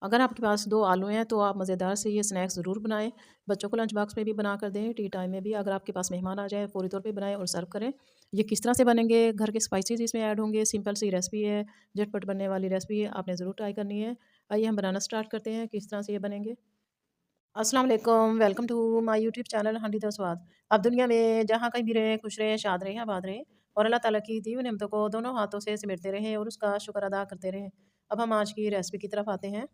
अगर आपके पास 2 आलू हैं तो आप मज़ेदार से ये स्नैक्स ज़रूर बनाएँ। बच्चों को लंच बॉक्स में भी बना कर दें, टी टाइम में भी अगर आपके पास मेहमान आ जाएँ फ़ौरी तौर पे बनाएँ और सर्व करें। ये किस तरह से बनेंगे, घर के स्पाइसेस इसमें ऐड होंगे, सिंपल सी रेसिपी है, झटपट बनने वाली रेसिपी है, आपने ज़रूर ट्राई करनी है। आइए हम बनाना स्टार्ट करते हैं, किस तरह से ये बनेंगे। अस्सलाम वालेकुम, welcome to my YouTube channel Handi the Swaad. आप दुनिया में जहाँ कहीं भी रहें, खुश रहें, शाद रहें, आबाद रहें और अल्लाह ताला की दी हुई नेमतों को दोनों हाथों से समेटते रहें और उसका शुक्र अदा करते रहें। अब हम आज की रेसिपी की तरफ आते हैं।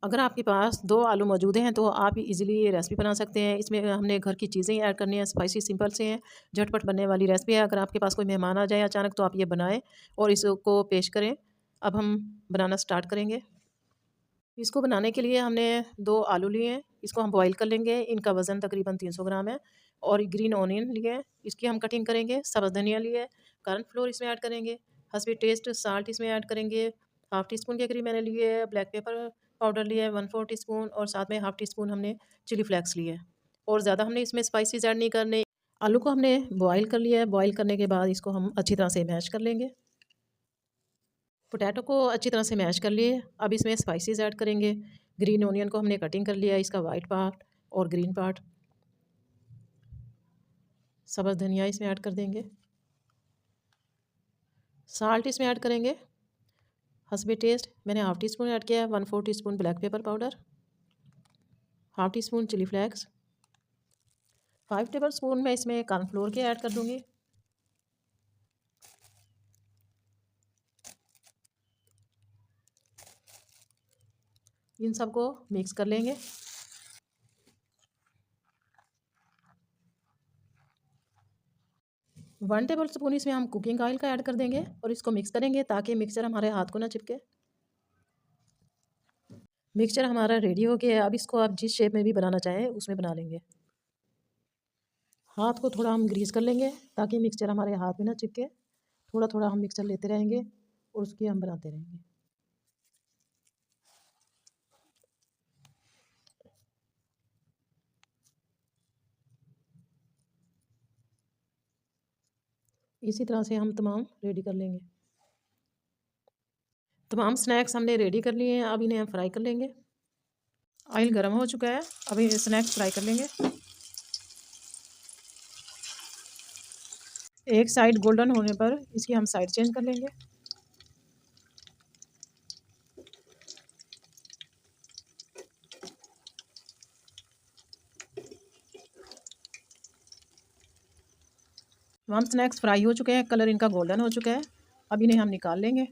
अगर आपके पास 2 आलू मौजूद हैं तो आप इजीली ये रेसिपी बना सकते हैं। इसमें हमने घर की चीज़ें ही ऐड करनी है, स्पाइसी सिंपल से हैं, झटपट बनने वाली रेसिपी है। अगर आपके पास कोई मेहमान आ जाए अचानक तो आप ये बनाएँ और इसको पेश करें। अब हम बनाना स्टार्ट करेंगे। इसको बनाने के लिए हमने 2 आलू लिए हैं, इसको हम बॉयल कर लेंगे। इनका वज़न तकरीबन 300 ग्राम है और ग्रीन ऑनियन लिए हैं, इसकी हम कटिंग करेंगे। सब्ज़ धनिया लिए है, कॉर्नफ्लोर इसमें ऐड करेंगे, हस्बे टेस्ट साल्ट इसमें ऐड करेंगे। हाफ़ टी स्पून के करीब मैंने लिए है ब्लैक पेपर पाउडर लिया है 1/4 टीस्पून और साथ में हाफ़ टी स्पून हमने चिली फ्लेक्स लिए है और ज़्यादा हमने इसमें स्पाइसेस ऐड नहीं करने। आलू को हमने बॉयल कर लिया है, बॉयल करने के बाद इसको हम अच्छी तरह से मैश कर लेंगे। पोटैटो को अच्छी तरह से मैश कर लिए। अब इसमें स्पाइसेस ऐड करेंगे। ग्रीन ऑनियन को हमने कटिंग कर लिया है, इसका वाइट पार्ट और ग्रीन पार्ट। सब्ज़ धनिया इसमें ऐड कर देंगे। साल्ट इसमें ऐड करेंगे हस्बे टेस्ट। मैंने हाफ़ टी स्पून ऐड किया है, 1/4 teaspoon black pepper powder, half teaspoon chili flakes, 5 tablespoon मैं इसमें कॉर्नफ्लोर के ऐड कर दूँगी। इन सबको मिक्स कर लेंगे। 1 टेबल स्पून इसमें हम कुकिंग ऑयल का ऐड कर देंगे और इसको मिक्स करेंगे ताकि मिक्सचर हमारे हाथ को ना चिपके। मिक्सचर हमारा रेडी हो गया है। अब इसको आप जिस शेप में भी बनाना चाहें उसमें बना लेंगे। हाथ को थोड़ा हम ग्रीस कर लेंगे ताकि मिक्सचर हमारे हाथ में ना चिपके। थोड़ा थोड़ा हम मिक्सचर लेते रहेंगे और उसकी हम बनाते रहेंगे। इसी तरह से हम तमाम रेडी कर लेंगे। तमाम स्नैक्स हमने रेडी कर लिए हैं, अब इन्हें हम फ्राई कर लेंगे। ऑयल गर्म हो चुका है, अब ये स्नैक्स फ्राई कर लेंगे। एक साइड गोल्डन होने पर इसकी हम साइड चेंज कर लेंगे। तमाम स्नैक्स फ्राई हो चुके हैं, कलर इनका गोल्डन हो चुका है। अब इन्हें हम निकाल लेंगे।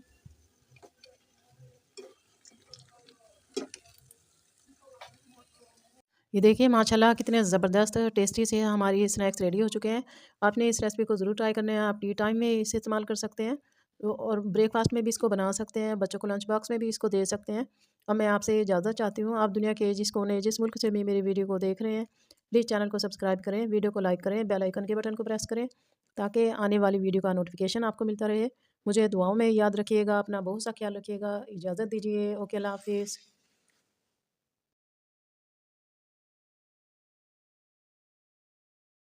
ये देखिए माशाल्लाह कितने ज़बरदस्त टेस्टी से हमारी स्नैक्स रेडी हो चुके हैं। आपने इस रेसिपी को ज़रूर ट्राई करना है। आप टी टाइम में इसे इस्तेमाल कर सकते हैं और ब्रेकफास्ट में भी इसको बना सकते हैं, बच्चों को लंच बॉक्स में भी इसको दे सकते हैं। अब मैं आपसे इजाज़त चाहती हूँ। आप दुनिया के जिस कोने जिस मुल्क से भी मेरी वीडियो को देख रहे हैं, प्लीज़ चैनल को सब्सक्राइब करें, वीडियो को लाइक करें, बेल आइकन के बटन को प्रेस करें ताकि आने वाली वीडियो का नोटिफिकेशन आपको मिलता रहे। मुझे दुआओं में याद रखिएगा, अपना बहुत सा ख्याल रखिएगा। इजाज़त दीजिए। ओके, अल्लाह हाफ़िज़।